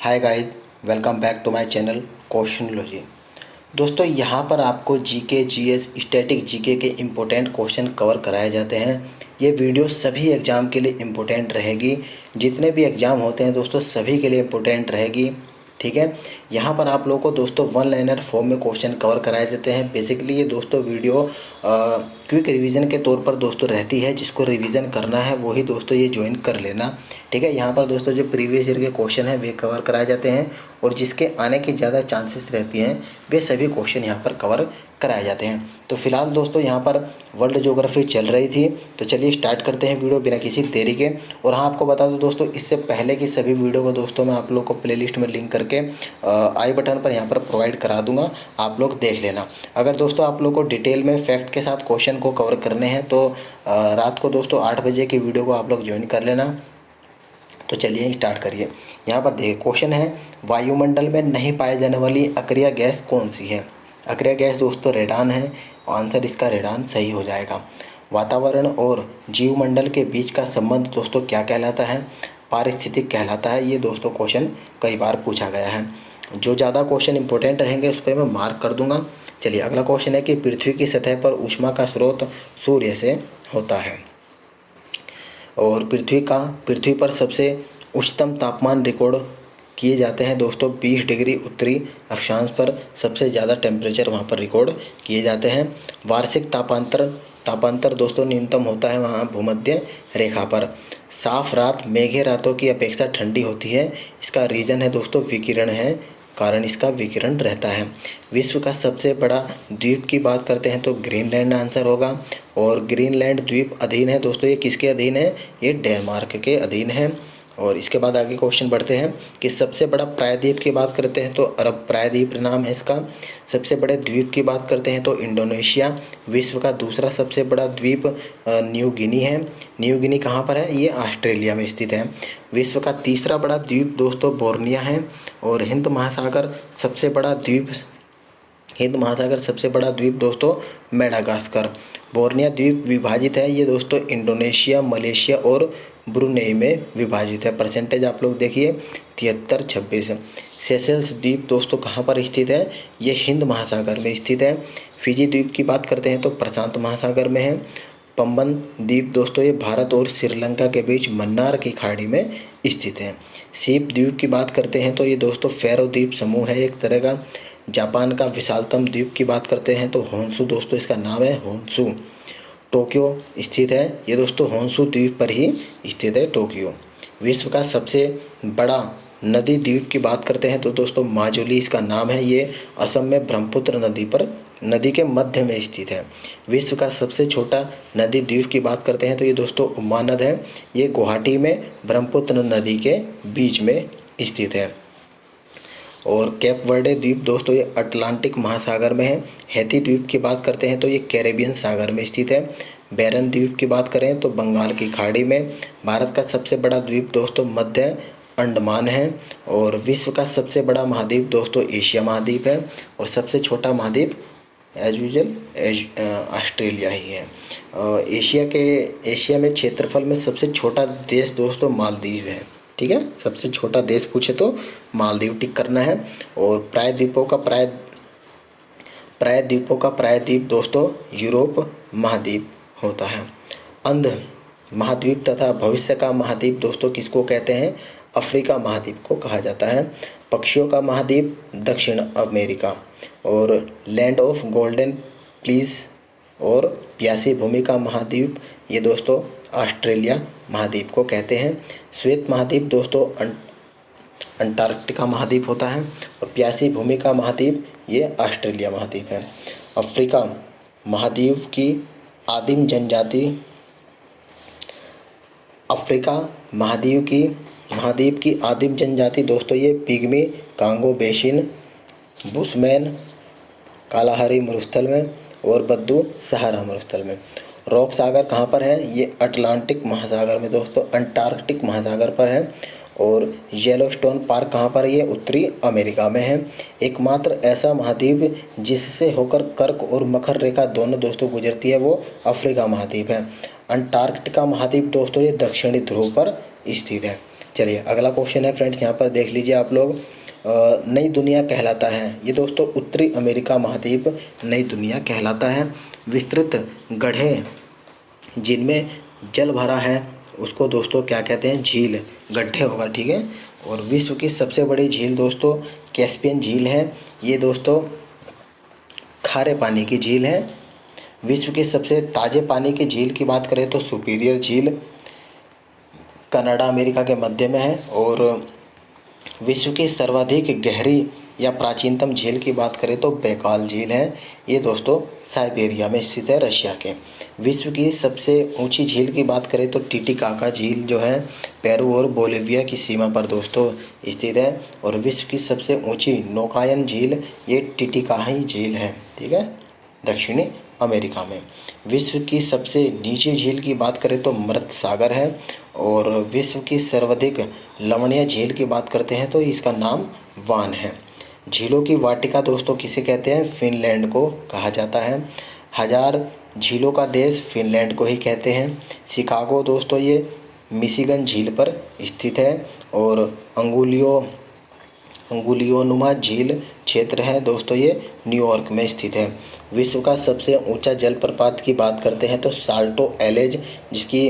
Hi guys, welcome back to my channel Questionology. दोस्तों यहाँ पर आपको जीके, जीएस, स्टैटिक जीके के इम्पोर्टेंट क्वेश्चन कवर कराए जाते हैं। ये वीडियो सभी एग्ज़ाम के लिए इम्पोर्टेंट रहेगी। जितने भी एग्ज़ाम होते हैं दोस्तों सभी के लिए इम्पोर्टेंट रहेगी। ठीक है, यहाँ पर आप लोगों को दोस्तों वन लाइनर फॉर्म में क्वेश्चन कवर कराए जाते हैं। बेसिकली ये दोस्तों वीडियो क्विक रिवीजन के तौर पर दोस्तों रहती है। जिसको रिवीजन करना है वही दोस्तों ये ज्वाइन कर लेना। ठीक है, यहाँ पर दोस्तों जो प्रीवियस ईयर के क्वेश्चन हैं वे कवर कराए जाते हैं और जिसके आने की ज़्यादा चांसेस रहती हैं वे सभी क्वेश्चन यहाँ पर कवर कराए जाते हैं। तो फिलहाल दोस्तों यहाँ पर वर्ल्ड ज्योग्राफी चल रही थी, तो चलिए स्टार्ट करते हैं वीडियो बिना किसी देरी के। और हाँ, आपको बता दूं दोस्तों, इससे पहले की सभी वीडियो को दोस्तों मैं आप लोग को प्लेलिस्ट में लिंक करके आई बटन पर यहाँ पर प्रोवाइड करा दूंगा, आप लोग देख लेना। अगर दोस्तों आप लोग को डिटेल में फैक्ट के साथ क्वेश्चन को कवर करने हैं तो रात को दोस्तों 8 बजे की वीडियो को आप लोग ज्वाइन कर लेना। तो चलिए स्टार्ट करिए। यहाँ पर देखिए क्वेश्चन है, वायुमंडल में नहीं पाए जाने वाली अक्रिय गैस कौन सी है? अक्रिय गैस दोस्तों रेडान है। आंसर इसका रेडान सही हो जाएगा। वातावरण और जीवमंडल के बीच का संबंध दोस्तों क्या कहलाता है? पारिस्थितिक कहलाता है। ये दोस्तों क्वेश्चन कई बार पूछा गया है। जो ज़्यादा क्वेश्चन इंपॉर्टेंट रहेंगे उस पर मैं मार्क कर दूंगा। चलिए अगला क्वेश्चन है कि पृथ्वी की सतह पर ऊष्मा का स्रोत सूर्य से होता है और पृथ्वी पर सबसे उच्चतम तापमान रिकॉर्ड किए जाते हैं दोस्तों 20 डिग्री उत्तरी अक्षांश पर सबसे ज़्यादा टेम्परेचर वहाँ पर रिकॉर्ड किए जाते हैं। वार्षिक तापांतर दोस्तों न्यूनतम होता है वहाँ भूमध्य रेखा पर। साफ रात मेघे रातों की अपेक्षा ठंडी होती है। इसका रीज़न है दोस्तों विकिरण है, कारण इसका विकिरण रहता है। विश्व का सबसे बड़ा द्वीप की बात करते हैं तो ग्रीनलैंड आंसर होगा। और ग्रीनलैंड द्वीप अधीन है दोस्तों, ये किसके अधीन है? ये डेनमार्क के अधीन है। और इसके बाद आगे क्वेश्चन बढ़ते हैं कि सबसे बड़ा प्रायद्वीप की बात करते हैं तो अरब प्रायद्वीप नाम है इसका। सबसे बड़े द्वीप की बात करते हैं तो इंडोनेशिया। विश्व का दूसरा सबसे बड़ा द्वीप न्यू गिनी है। न्यू गिनी कहाँ पर है? ये ऑस्ट्रेलिया में स्थित है। विश्व का तीसरा बड़ा द्वीप दोस्तों बोर्निया है। और हिंद महासागर सबसे बड़ा द्वीप दोस्तों मेडागास्कर। बोर्निया द्वीप विभाजित है ये दोस्तों इंडोनेशिया, मलेशिया और ब्रुनेई में विभाजित है। परसेंटेज आप लोग देखिए 73-26। सेशेल्स द्वीप दोस्तों कहाँ पर स्थित है? ये हिंद महासागर में स्थित है। फिजी द्वीप की बात करते हैं तो प्रशांत महासागर में है। पंबन द्वीप दोस्तों ये भारत और श्रीलंका के बीच मन्नार की खाड़ी में स्थित है। सीप द्वीप की बात करते हैं तो ये दोस्तों फैरो द्वीप समूह है एक तरह का। जापान का विशालतम द्वीप की बात करते हैं तो होन्शु दोस्तों इसका नाम है होन्शु। टोक्यो स्थित है ये दोस्तों होन्शु द्वीप पर ही स्थित है टोक्यो। विश्व का सबसे बड़ा नदी द्वीप की बात करते हैं तो दोस्तों माजुली इसका नाम है। ये असम में ब्रह्मपुत्र नदी के मध्य में स्थित है। विश्व का सबसे छोटा नदी द्वीप की बात करते हैं तो ये दोस्तों उमानद है। ये गुवाहाटी में ब्रह्मपुत्र नदी के बीच में स्थित है। और केप वर्डे द्वीप दोस्तों ये अटलांटिक महासागर में है। हैती द्वीप की बात करते हैं तो ये कैरेबियन सागर में स्थित है। बैरन द्वीप की बात करें तो बंगाल की खाड़ी में। भारत का सबसे बड़ा द्वीप दोस्तों मध्य अंडमान है। और विश्व का सबसे बड़ा महाद्वीप दोस्तों एशिया महाद्वीप है। और सबसे छोटा महाद्वीप एज यूजल ऑस्ट्रेलिया ही है। एशिया में क्षेत्रफल में सबसे छोटा देश दोस्तों मालदीव है। ठीक है, सबसे छोटा देश पूछे तो मालदीव टिक करना है। और प्रायद्वीपों का प्रायद्वीप दोस्तों यूरोप महाद्वीप होता है। अंध महाद्वीप तथा भविष्य का महाद्वीप दोस्तों किसको कहते हैं? अफ्रीका महाद्वीप को कहा जाता है। पक्षियों का महाद्वीप दक्षिण अमेरिका। और लैंड ऑफ गोल्डन प्लीज और प्यासी भूमि का महाद्वीप ये दोस्तों ऑस्ट्रेलिया महाद्वीप को कहते हैं। श्वेत महाद्वीप दोस्तों अंटार्कटिका महाद्वीप होता है। और प्यासी भूमि का महाद्वीप ये ऑस्ट्रेलिया महाद्वीप है। अफ्रीका महाद्वीप की आदिम जनजाति दोस्तों ये pygmy Congo basin, bushman Kalahari मरुस्थल में और बद्दू सहारा मरुस्थल में। रॉक सागर कहाँ पर है? ये अटलांटिक महासागर में दोस्तों अंटार्कटिक महासागर पर है। और येलोस्टोन पार्क कहाँ पर है? ये उत्तरी अमेरिका में है। एकमात्र ऐसा महाद्वीप जिससे होकर कर्क और मकर रेखा दोनों दोस्तों गुजरती है वो अफ्रीका महाद्वीप है। अंटार्कटिका महाद्वीप दोस्तों ये दक्षिणी ध्रुव पर स्थित है। चलिए अगला क्वेश्चन है फ्रेंड्स, यहाँ पर देख लीजिए आप लोग। नई दुनिया कहलाता है, ये दोस्तों उत्तरी अमेरिका महाद्वीप नई दुनिया कहलाता है। विस्तृत गड्ढे जिनमें जल भरा है उसको दोस्तों क्या कहते हैं? झील, गड्ढे होगा, ठीक है। और विश्व की सबसे बड़ी झील दोस्तों कैस्पियन झील है, ये दोस्तों खारे पानी की झील है। विश्व की सबसे ताज़े पानी की झील की बात करें तो सुपीरियर झील कनाडा अमेरिका के मध्य में है। और विश्व की सर्वाधिक गहरी या प्राचीनतम झील की बात करें तो बैकाल झील है, ये दोस्तों साइबेरिया में स्थित है, रशिया के। विश्व की सबसे ऊंची झील की बात करें तो टिटिकाका झील जो है पेरू और बोलिविया की सीमा पर दोस्तों स्थित है। और विश्व की सबसे ऊंची नौकायन झील ये टिटिकाही झील है, ठीक है, दक्षिणी अमेरिका में। विश्व की सबसे नीची झील की बात करें तो मृत सागर है। और विश्व की सर्वाधिक लवणीय झील की बात करते हैं तो इसका नाम वान है। झीलों की वाटिका दोस्तों किसे कहते हैं? फिनलैंड को कहा जाता है। हजार झीलों का देश फिनलैंड को ही कहते हैं। शिकागो दोस्तों ये मिशिगन झील पर स्थित है। और अंगुलियोनुमा झील क्षेत्र है दोस्तों ये न्यूयॉर्क में स्थित है। विश्व का सबसे ऊंचा जलप्रपात की बात करते हैं तो साल्टो एलेज, जिसकी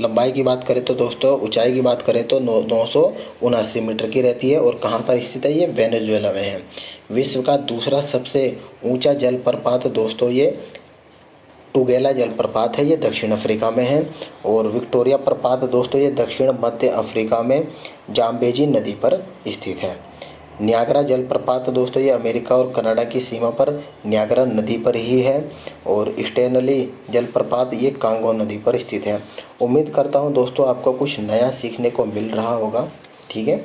लंबाई की बात करें तो दोस्तों ऊंचाई की बात करें तो 979 मीटर की रहती है। और कहाँ पर स्थित है? ये वेनेजुएला में है। विश्व का दूसरा सबसे ऊंचा जलप्रपात दोस्तों ये टुगेला जलप्रपात है, ये दक्षिण अफ्रीका में है। और विक्टोरिया प्रपात दोस्तों ये दक्षिण मध्य अफ्रीका में जाम्बेजी नदी पर स्थित है। नियाग्रा जलप्रपात दोस्तों ये अमेरिका और कनाडा की सीमा पर नियाग्रा नदी पर ही है। और स्टैनली जलप्रपात ये कांगो नदी पर स्थित है। उम्मीद करता हूँ दोस्तों आपको कुछ नया सीखने को मिल रहा होगा, ठीक है।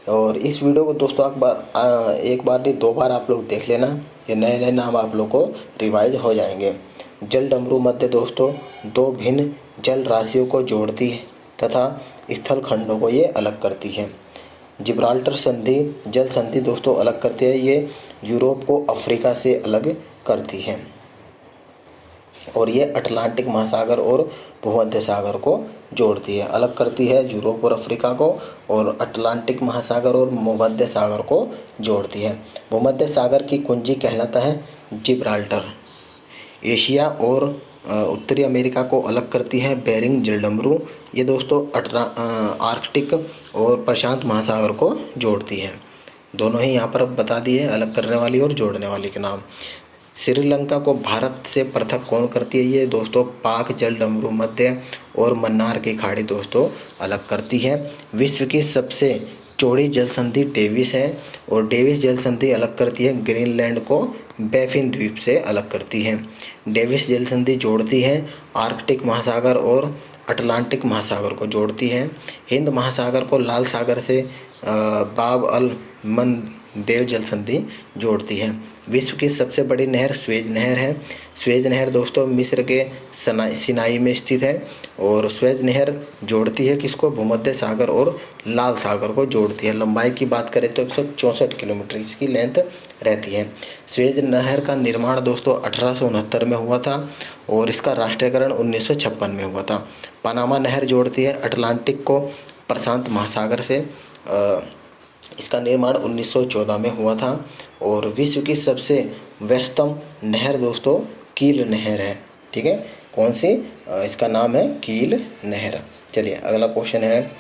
और इस वीडियो को दोस्तों एक बार नहीं 2 बार आप लोग देख लेना, ये नए नए नाम आप लोग को रिवाइज हो जाएंगे। जल डमरू मध्य दोस्तों 2 भिन्न जल राशियों को जोड़ती है तथा स्थल खंडों को ये अलग करती है। जिब्राल्टर संधि जल संधि दोस्तों अलग करती है, ये यूरोप को अफ्रीका से अलग करती है। और ये अटलांटिक महासागर और भूमध्य सागर को जोड़ती है, अलग करती है यूरोप और अफ्रीका को। और अटलांटिक महासागर और भूमध्य सागर को जोड़ती है। भूमध्य सागर की कुंजी कहलाता है जिब्राल्टर। एशिया और उत्तरी अमेरिका को अलग करती है बेरिंग जलडमरू, ये दोस्तों आर्कटिक और प्रशांत महासागर को जोड़ती है। दोनों ही यहाँ पर बता दिए अलग करने वाली और जोड़ने वाली के नाम। श्रीलंका को भारत से पृथक कौन करती है? ये दोस्तों पाक जलडमरू मध्य और मन्नार की खाड़ी दोस्तों अलग करती है। विश्व की सबसे चौड़ी जल संधि डेविस है। और डेविस जल संधि अलग करती है ग्रीनलैंड को बैफिन द्वीप से अलग करती है। डेविस जल संधि जोड़ती है आर्कटिक महासागर और अटलांटिक महासागर को जोड़ती है। हिंद महासागर को लाल सागर से बाब अल मंदेव जल संधि जोड़ती है। विश्व की सबसे बड़ी नहर स्वेज नहर है। स्वेज नहर दोस्तों मिस्र के सिनाई में स्थित है। और स्वेज नहर जोड़ती है किसको? भूमध्य सागर और लाल सागर को जोड़ती है। लंबाई की बात करें तो 164 किलोमीटर इसकी लेंथ रहती है। स्वेज नहर का निर्माण दोस्तों 1869 में हुआ था और इसका राष्ट्रीयकरण 1956 में हुआ था। पनामा नहर जोड़ती है अटलांटिक को प्रशांत महासागर से, इसका निर्माण 1914 में हुआ था। और विश्व की सबसे व्यस्तम नहर दोस्तों कील नहर है, ठीक है। कौन सी? इसका नाम है कील नहर। चलिए अगला क्वेश्चन है,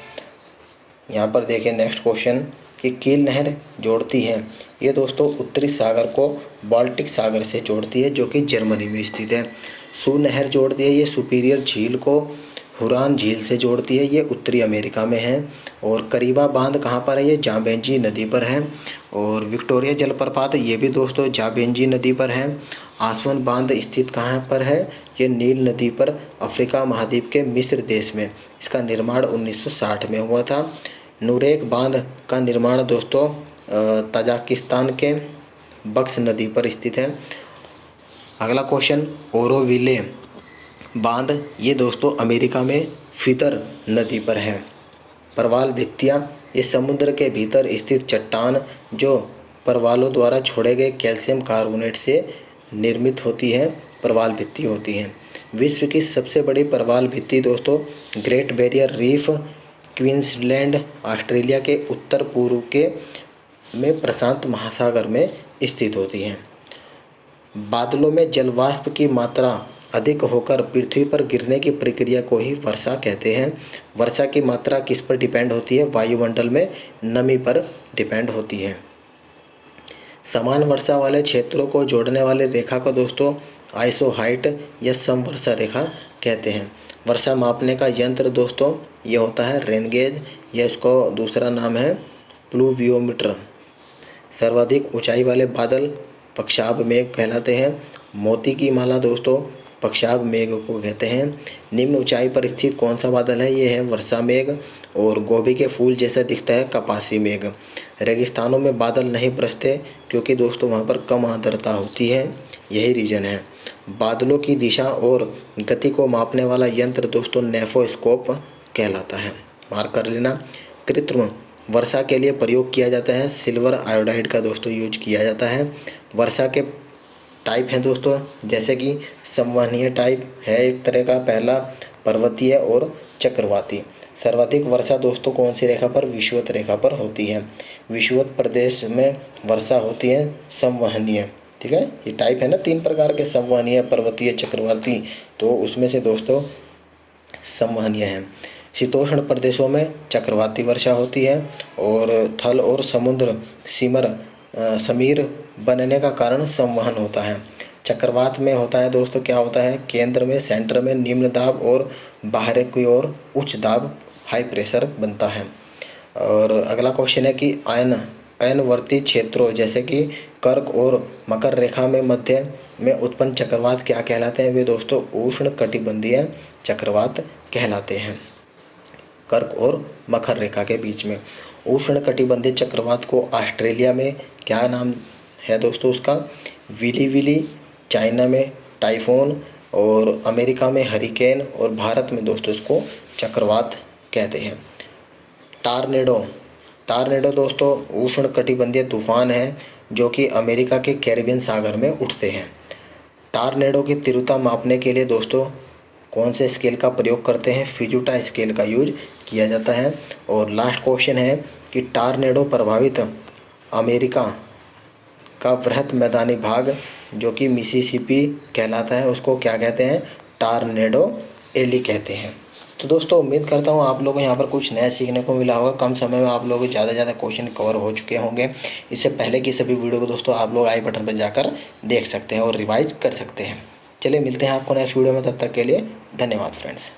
यहाँ पर देखिए नेक्स्ट क्वेश्चन कि कील नहर जोड़ती है, ये दोस्तों उत्तरी सागर को बाल्टिक सागर से जोड़ती है जो कि जर्मनी में स्थित है। सू नहर जोड़ती है, ये सुपीरियर झील को हुरान झील से जोड़ती है, ये उत्तरी अमेरिका में है। और करीबा बांध कहाँ पर है? ये जाबेंजी नदी पर है। और विक्टोरिया जलप्रपात ये भी दोस्तों जाबेंजी नदी पर है। आसवन बांध स्थित कहाँ पर है? ये नील नदी पर अफ्रीका महाद्वीप के मिस्र देश में। इसका निर्माण 1960 में हुआ था। नूरेक बांध का निर्माण दोस्तों तजाकिस्तान के बक्स नदी पर स्थित है। अगला क्वेश्चन ओरोविले बांध ये दोस्तों अमेरिका में फितर नदी पर है। परवाल भित्तियाँ ये समुद्र के भीतर स्थित चट्टान जो परवालों द्वारा छोड़े गए कैल्शियम कार्बोनेट से निर्मित होती है, परवाल भित्ति होती हैं। विश्व की सबसे बड़ी प्रवाल भित्ति दोस्तों great barrier reef Queensland Australia के उत्तर पूर्व के में प्रशांत महासागर में स्थित होती हैं। बादलों में जलवाष्प की मात्रा अधिक होकर पृथ्वी पर गिरने की प्रक्रिया को ही वर्षा कहते हैं। वर्षा की मात्रा किस पर डिपेंड होती है? वायुमंडल में नमी पर डिपेंड होती है। समान वर्षा वाले क्षेत्रों को जोड़ने वाली रेखा को दोस्तों आइसोहाइट या समवर्षा रेखा कहते हैं। वर्षा मापने का यंत्र दोस्तों ये होता है रेन गेज, या इसको दूसरा नाम है प्लूवियोमीटर। सर्वाधिक ऊंचाई वाले बादल पक्षाभ मेघ कहलाते हैं। मोती की माला दोस्तों पक्षाभ मेघ को कहते हैं। निम्न ऊंचाई पर स्थित कौन सा बादल है? ये है वर्षा मेघ। और गोभी के फूल जैसा दिखता है कपासी मेघ। रेगिस्तानों में बादल नहीं बरसते क्योंकि दोस्तों वहाँ पर कम आर्द्रता होती है, यही रीज़न है। बादलों की दिशा और गति को मापने वाला यंत्र दोस्तों नेफोस्कोप कहलाता है, मार्क कर लेना। कृत्रिम वर्षा के लिए प्रयोग किया जाता है सिल्वर आयोडाइड का दोस्तों यूज किया जाता है। वर्षा के टाइप हैं दोस्तों, जैसे कि संवहनीय टाइप है एक तरह का, पहला पर्वतीय और चक्रवाती। सर्वाधिक वर्षा दोस्तों कौन सी रेखा पर? विषुवत रेखा पर होती है। विषुवत प्रदेश में वर्षा होती है संवहनीय, ठीक है। ये टाइप है ना 3 प्रकार के, संवहनीय, पर्वतीय, चक्रवाती, तो उसमें से दोस्तों संवहनीय है। शीतोष्ण प्रदेशों में चक्रवाती वर्षा होती है और थल और समुद्र समीर बनने का कारण संवहन होता है। चक्रवात में होता है दोस्तों क्या होता है? केंद्र में, सेंटर में निम्न दाब और बाहर की ओर उच्च दाब हाई प्रेशर बनता है। और अगला क्वेश्चन है कि अयनवर्ती क्षेत्रों जैसे कि कर्क और मकर रेखा में मध्य में उत्पन्न चक्रवात क्या कहलाते हैं? वे दोस्तों उष्ण कटिबंधीय चक्रवात कहलाते हैं। कर्क और मकर रेखा के बीच में उष्ण कटिबंधीय चक्रवात को ऑस्ट्रेलिया में क्या नाम है दोस्तों उसका? विली विली, चाइना में टाइफून और अमेरिका में हरिकेन और भारत में दोस्तों इसको चक्रवात कहते हैं। टार्नेडो दोस्तों उष्ण कटिबंधीय तूफान है जो कि अमेरिका के कैरिबियन सागर में उठते हैं। टार्नेडो की तीव्रता मापने के लिए दोस्तों कौन से स्केल का प्रयोग करते हैं? फिजुटा स्केल का यूज किया जाता है। और लास्ट क्वेश्चन है कि टार्नेडो प्रभावित अमेरिका का वृहत मैदानी भाग जो कि मिसिसिपी कहलाता है उसको क्या कहते हैं? टार्नेडो एली कहते हैं। तो दोस्तों उम्मीद करता हूँ आप लोगों को यहाँ पर कुछ नया सीखने को मिला होगा। कम समय में आप लोगों को ज़्यादा से ज़्यादा क्वेश्चन कवर हो चुके होंगे। इससे पहले की सभी वीडियो को दोस्तों आप लोग आई बटन पर जाकर देख सकते हैं और रिवाइज कर सकते हैं। चलिए मिलते हैं आपको नेक्स्ट वीडियो में, तब तक के लिए धन्यवाद फ्रेंड्स।